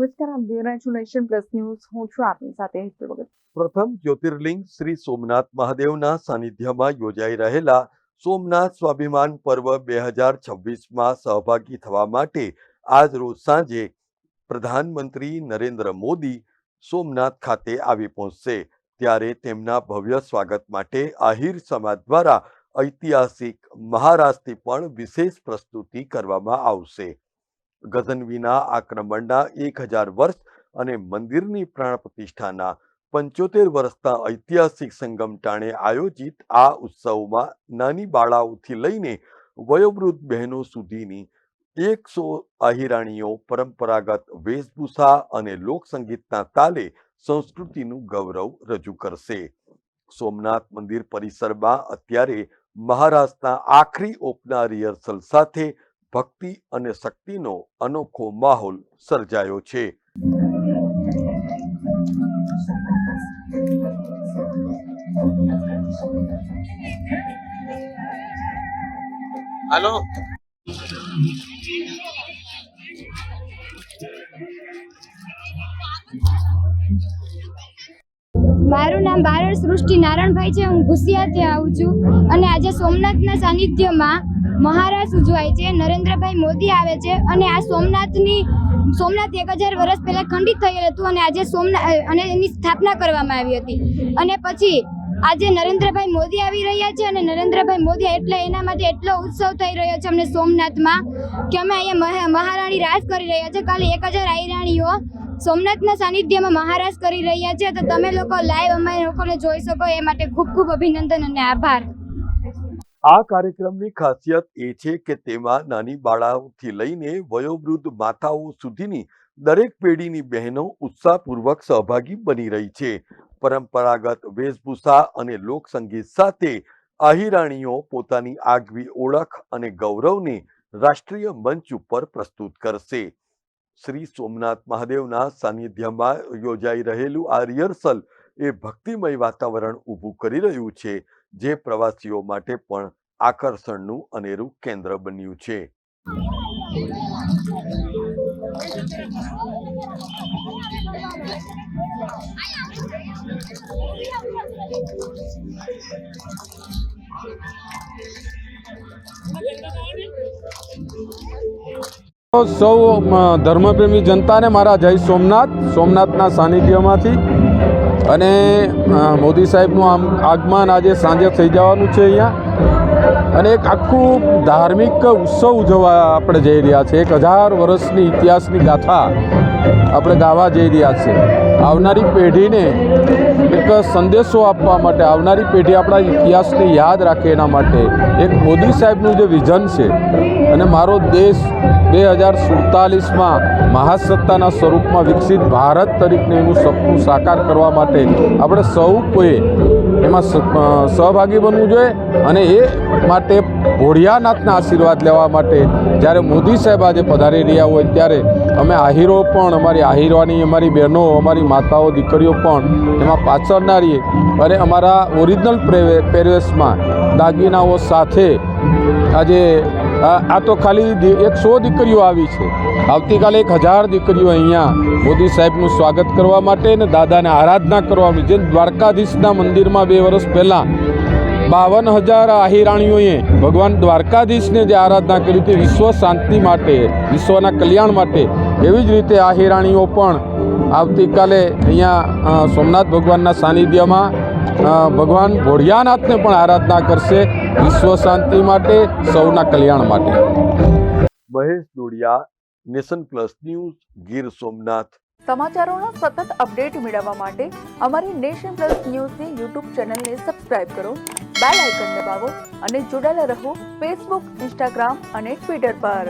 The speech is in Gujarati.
નમસ્કાર, આપ જોઈ રહ્યા છો નેશન પ્લસ ન્યૂઝ. હું છું આપની સાથે હેતલ ભગત. પ્રથમ જ્યોતિર્લિંગ શ્રી સોમનાથ મહાદેવના સાનિધ્યમાં યોજાઈ રહેલા સોમનાથ સ્વાભિમાન પર્વ 2026માં સહભાગી થવા માટે આજ રોજ સાંજે પ્રધાનમંત્રી નરેન્દ્ર મોદી સોમનાથ ખાતે આવી પહોંચશે. ત્યારે તેમના ભવ્ય સ્વાગત માટે આહિર સમાજ દ્વારા ઐતિહાસિક મહારાજથી પણ વિશેષ પ્રસ્તુતિ કરવામાં આવશે. ગઝનવીના આક્રમણના 1000 વર્ષ અને મંદિરની પ્રાણ પ્રતિષ્ઠાના 75 વર્ષના ઐતિહાસિક સંગમ ટાણે આયોજિત આ ઉત્સવમાં નાની બાળાઓથી લઈને વયોવૃદ્ધ બહેનો સુધીની 100 આહિરાણીઓ પરંપરાગત વેશભૂષા અને લોકસંગીતના તાલે સંસ્કૃતિનું ગૌરવ રજૂ કરશે. સોમનાથ મંદિર પરિસરમાં અત્યારે મહારાજના આખરી ઓપના રિહર્સલ સાથે ભક્તિ અને શક્તિનો અનોખો માહોલ સર્જાયો છે. હાલો મારું નામ બારડ સૃષ્ટિ નારાયણભાઈ છે. હું ગુસિયાથી આવું છું અને આજે સોમનાથના સાનિધ્યમાં મહારાજ ઉજવાય છે. નરેન્દ્રભાઈ મોદી આવે છે અને આ સોમનાથ 1000 વર્ષ પહેલા ખંડિત થયેલ હતું અને આજે સોમનાથ અને એની સ્થાપના કરવામાં આવી હતી. અને પછી આજે નરેન્દ્રભાઈ મોદી આવી રહ્યા છે અને નરેન્દ્રભાઈ મોદી એટલે એના માટે એટલો ઉત્સવ થઈ રહ્યો છે અમને સોમનાથમાં કે અમે અહીંયા મહારાણી રાજ કરી રહ્યા છે. કાલે 1000 આઈરાણીઓ સોમનાથના સાનિધ્યમાં મહારાજ કરી રહ્યા છે. તો તમે લોકો લાઈવ અમારા લોકોને જોઈ શકો એ માટે ખૂબ ખૂબ અભિનંદન અને આભાર. આ કાર્યક્રમની ખાસિયત એ છે કે તેમાં નાની બાળાઓથી લઈને વયોવૃદ્ધ માતાઓ સુધીની દરેક પેઢીની બહેનો ઉત્સાહપૂર્વક સહભાગી બની રહી છે. પરંપરાગત વેશભૂષા અને લોકસંગીત સાથે આહિરાણીઓ પોતાની આગવી ઓળખ અને ગૌરવને રાષ્ટ્રીય મંચ ઉપર પ્રસ્તુત કરશે. શ્રી સોમનાથ મહાદેવના સાનિધ્યમાં યોજાઈ રહેલું આ રિહર્સલ એ ભક્તિમય વાતાવરણ ઊભું કરી રહ્યું છે, જે પ્રવાસીઓ માટે પણ આકર્ષણનું અનેરું કેન્દ્ર બન્યું છે. સૌ ધર્મપ્રેમી જનતાને મારા જય સોમનાથના સાનિધ્યમાંથી. અને મોદી સાહેબનું આગમન આજે સાંજે થઈ જવાનું છે અહીંયા અને એક આખું ધાર્મિક ઉત્સવ ઉજવવા આપણે જઈ રહ્યા છે. 1000 વર્ષની ઇતિહાસની ગાથા આપણે ગાવા જઈ રહ્યા છે. આવનારી પેઢીને એક સંદેશો આપવા માટે, આવનારી પેઢી આપણા ઇતિહાસને યાદ રાખે એના માટે એક મોદી સાહેબનું જે વિઝન છે અને મારો દેશ 2047માં મહાસત્તાના સ્વરૂપમાં વિકસિત ભારત તરીકે એનું સપનું સાકાર કરવા માટે આપણે સૌ કોઈ એમાં સહભાગી બનવું જોઈએ. અને એ માટે ભોળિયાનાથના આશીર્વાદ લેવા માટે જ્યારે મોદી સાહેબ આજે પધારી રહ્યા હોય ત્યારે અમે આહિરો પણ, અમારી આહિરવાની અમારી બહેનો, અમારી માતાઓ, દીકરીઓ પણ એમાં પાછળ ના રહીએ અને અમારા ઓરિજિનલ પહેરવેશમાં દાગીનાઓ સાથે આજે આ તો ખાલી 100 દીકરીઓ આવી છે. આવતીકાલે 1000 દીકરીઓ અહીંયા મોદી સાહેબનું સ્વાગત કરવા માટે અને દાદાને આરાધના કરવાની. જેમ દ્વારકાધીશના મંદિરમાં 2 વર્ષ પહેલાં 52,000 આહિરાણીઓએ ભગવાન દ્વારકાધીશને જે આરાધના કરી હતી વિશ્વ શાંતિ માટે, વિશ્વના કલ્યાણ માટે, એવી જ રીતે આહિરાણીઓ પણ આવતીકાલે અહીંયા સોમનાથ ભગવાનના સાનિધ્યમાં ભગવાન ભોળિયાનાથને પણ આરાધના કરશે વિશ્વ શાંતિ માટે, સૌના કલ્યાણ માટે. Mahesh Dodiya, nation plus news, Gir Somnath. સમાચારોના સતત અપડેટ મેળવવા માટે અમારી નેશન પ્લસ ન્યૂઝની યુટ્યુબ ચેનલને સબસ્ક્રાઇબ કરો, બેલ આઇકન દબાવો અને જોડાયેલા રહો ફેસબુક, ઇન્સ્ટાગ્રામ અને ટ્વિટર પર.